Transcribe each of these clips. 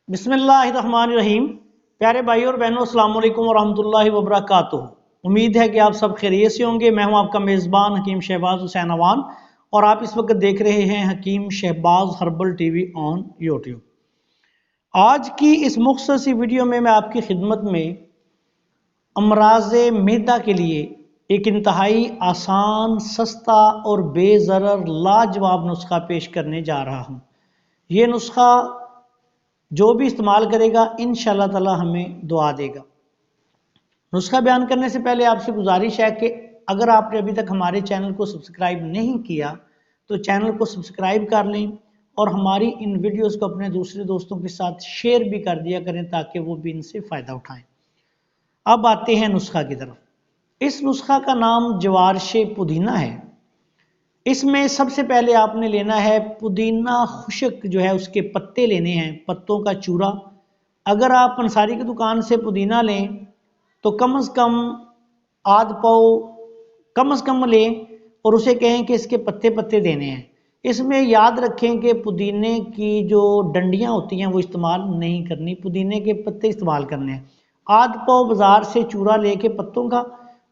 बिस्मिल्लाहिर्रहमानिर्रहीम। प्यारे भाइयों और बहनों, अस्सलाम वालेकुम वरहमतुल्लाहि वबरकातुहू। उम्मीद है कि आप सब खैरियत से होंगे। मैं हूं आपका मेज़बान हकीम शहबाज हुसैन अवान और आप इस वक्त देख रहे हैं Hakim Shahbaz herbal TV on YouTube. आज की इस मुख्तसर सी वीडियो में मैं आपकी खिदमत में अमराज़ मैदा के लिए एक इंतहाई आसान, सस्ता और बेज़रर लाजवाब नुस्खा पेश करने जा रहा हूँ। ये नुस्खा जो भी इस्तेमाल करेगा इंशाअल्लाह ताला हमें दुआ देगा। नुस्खा बयान करने से पहले आपसे गुजारिश है कि अगर आपने अभी तक हमारे चैनल को सब्सक्राइब नहीं किया तो चैनल को सब्सक्राइब कर लें और हमारी इन वीडियोस को अपने दूसरे दोस्तों के साथ शेयर भी कर दिया करें ताकि वो भी इनसे फ़ायदा उठाएं। अब आते हैं नुस्खा की तरफ। इस नुस्खा का नाम जवारश पुदीना है। इसमें सबसे पहले आपने लेना है पुदीना खुशक, जो है उसके पत्ते लेने हैं, पत्तों का चूरा। अगर आप पंसारी की दुकान से पुदीना लें तो कम से कम आध पाव कम से कम लें और उसे कहें कि इसके पत्ते पत्ते देने हैं। इसमें याद रखें कि पुदीने की जो डंडियां होती हैं वो इस्तेमाल नहीं करनी, पुदीने के पत्ते इस्तेमाल करने हैं। आध पाव बाज़ार से चूरा लेके पत्तों का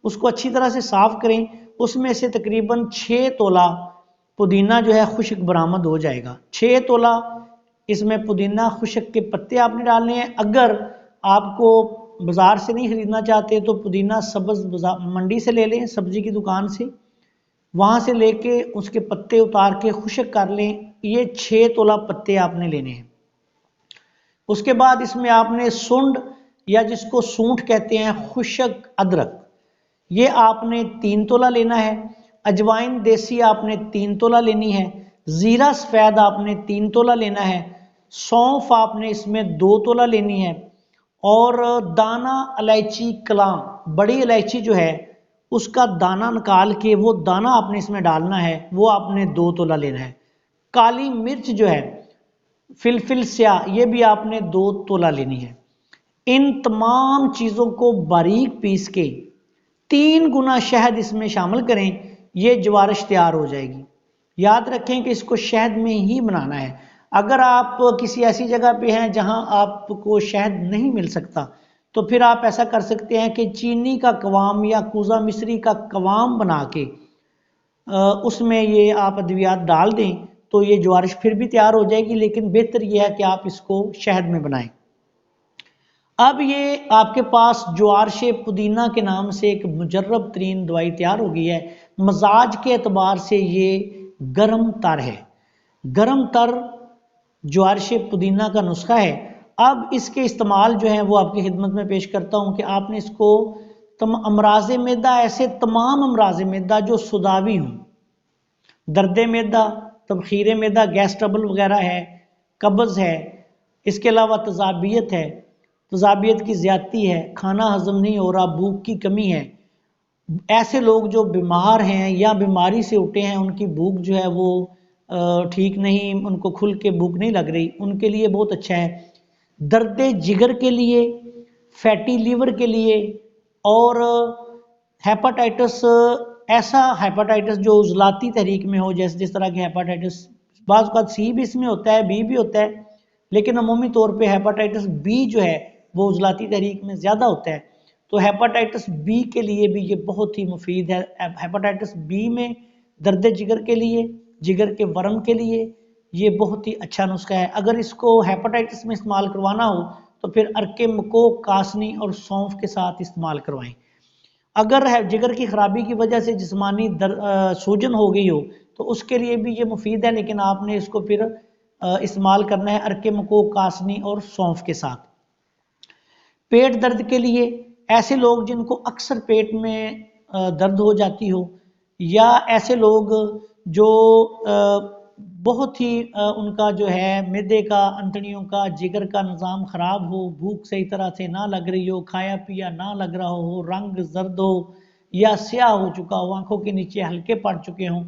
उसको अच्छी तरह से साफ़ करें। उसमें से तकरीबन 6 तोला पुदीना जो है खुशक बरामद हो जाएगा। 6 तोला इसमें पुदीना खुशक के पत्ते आपने डालने हैं। अगर आपको बाज़ार से नहीं ख़रीदना चाहते तो पुदीना सब्ज़ मंडी से ले लें, सब्ज़ी की दुकान से, वहाँ से लेके उसके पत्ते उतार के खुशक कर लें। ये 6 तोला पत्ते आपने लेने हैं। उसके बाद इसमें आपने सुंड या जिसको सूंठ कहते हैं, खुशक अदरक, ये आपने 3 तोला लेना है। अजवाइन देसी आपने 3 तोला लेनी है। ज़ीरा सफ़ेद आपने 3 तोला लेना है। सौंफ आपने इसमें 2 तोला लेनी है। और दाना इलायची कलाम, बड़ी इलायची जो है उसका दाना निकाल के वो दाना आपने इसमें डालना है, वो आपने 2 तोला लेना है। काली मिर्च जो है फिलफिल स्याह, ये भी आपने 2 तोला लेनी है। इन तमाम चीज़ों को बारीक पीस के 3 गुना शहद इसमें शामिल करें, ये जवारश तैयार हो जाएगी। याद रखें कि इसको शहद में ही बनाना है। अगर आप किसी ऐसी जगह पे हैं जहां आपको शहद नहीं मिल सकता तो फिर आप ऐसा कर सकते हैं कि चीनी का कवाम या कूजा मिश्री का कवाम बना के उसमें ये आप अद्वियात डाल दें तो ये जवारश फिर भी तैयार हो जाएगी। लेकिन बेहतर यह है कि आप इसको शहद में बनाएं। अब ये आपके पास जवारश पुदीना के नाम से एक मुजर्रब तरीन दवाई तैयार हो गई है। मजाज के एतबार से ये गर्म तर है। गर्म तर जवारश पुदीना का नुस्खा है। अब इसके इस्तेमाल जो है वो आपकी खिदमत में पेश करता हूँ कि आपने इसको अमराज़ मैदा, ऐसे तमाम अमराज़ मैदा जो सुदावी हों, दर्द मैदा, तबखीर मैदा, गैस ट्रबल वगैरह है, कब्ज़ है, इसके अलावा तजाबियत है, तजाबियत की ज़्यादती है, खाना हजम नहीं हो रहा, भूख की कमी है, ऐसे लोग जो बीमार हैं या बीमारी से उठे हैं, उनकी भूख जो है वो ठीक नहीं, उनको खुल के भूख नहीं लग रही, उनके लिए बहुत अच्छा है। दर्द जिगर के लिए, फैटी लीवर के लिए और हेपाटाइटिस, ऐसा हेपाटाइटिस जो उजलाती तहरीक में हो, जैसे जिस तरह की हेपाटाइटिस, बाज़ औक़ात सी भी इसमें होता है, बी भी होता है, लेकिन अमूमी तौर पे हेपाटाइटिस बी जो है वो उजलाती तहरीक में ज़्यादा होता है। तो हेपाटाइटिस बी के लिए भी ये बहुत ही मुफीद है। हेपाटाइटिस बी में दर्द जिगर के लिए, जिगर के वर्म के लिए ये बहुत ही अच्छा नुस्खा है। अगर इसको हेपाटाइटिस में इस्तेमाल करवाना हो तो फिर अर्के मकोक, कासनी और सौंफ के साथ इस्तेमाल करवाएं। अगर जिगर की खराबी की वजह से जिस्मानी सूजन हो गई हो तो उसके लिए भी ये मुफीद है, लेकिन आपने इसको फिर इस्तेमाल करना है अर्के मकोक, कासनी और सौंफ के साथ। पेट दर्द के लिए, ऐसे लोग जिनको अक्सर पेट में दर्द हो जाती हो, या ऐसे लोग जो बहुत ही उनका जो है मैदे का, अंतड़ियों का, जिगर का निज़ाम ख़राब हो, भूख सही तरह से ना लग रही हो, खाया पिया ना लग रहा हो, रंग जर्द हो या स्याह हो चुका हो, आँखों के नीचे हल्के पड़ चुके हों,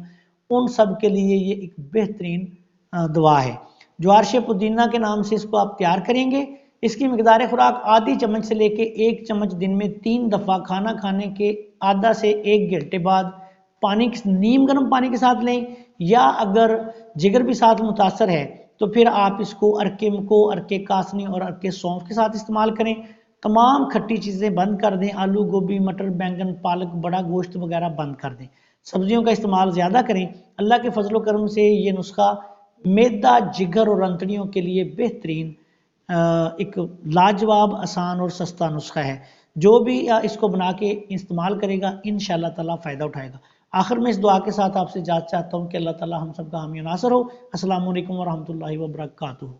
उन सब के लिए ये एक बेहतरीन दवा है। जवारश पुदीना के नाम से इसको आप तैयार करेंगे। इसकी मिकदार खुराक आधी चम्मच से लेके 1 चम्मच दिन में 3 दफ़ा खाना खाने के आधा से 1 घंटे बाद पानी, नीम गर्म पानी के साथ लें, या अगर जिगर भी साथ मुतासर है तो फिर आप इसको अर्के को, अर्के कासनी और अर्के सौंफ के साथ इस्तेमाल करें। तमाम खट्टी चीज़ें बंद कर दें, आलू, गोभी, मटर, बैंगन, पालक, बड़ा गोश्त वगैरह बंद कर दें। सब्जियों का इस्तेमाल ज़्यादा करें। अल्लाह के फजल करम से ये नुस्खा मैदा, जिगर और अंतड़ियों के लिए बेहतरीन एक लाजवाब, आसान और सस्ता नुस्खा है। जो भी इसको बना के इस्तेमाल करेगा इंशाअल्लाह ताला फ़ायदा उठाएगा। आखिर में इस दुआ के साथ आपसे इजाज़त चाहता हूँ कि अल्लाह ताला हम सब का हामी नासर हो। अस्सलामु अलैकुम व रहमतुल्लाहि व बरकातुहू।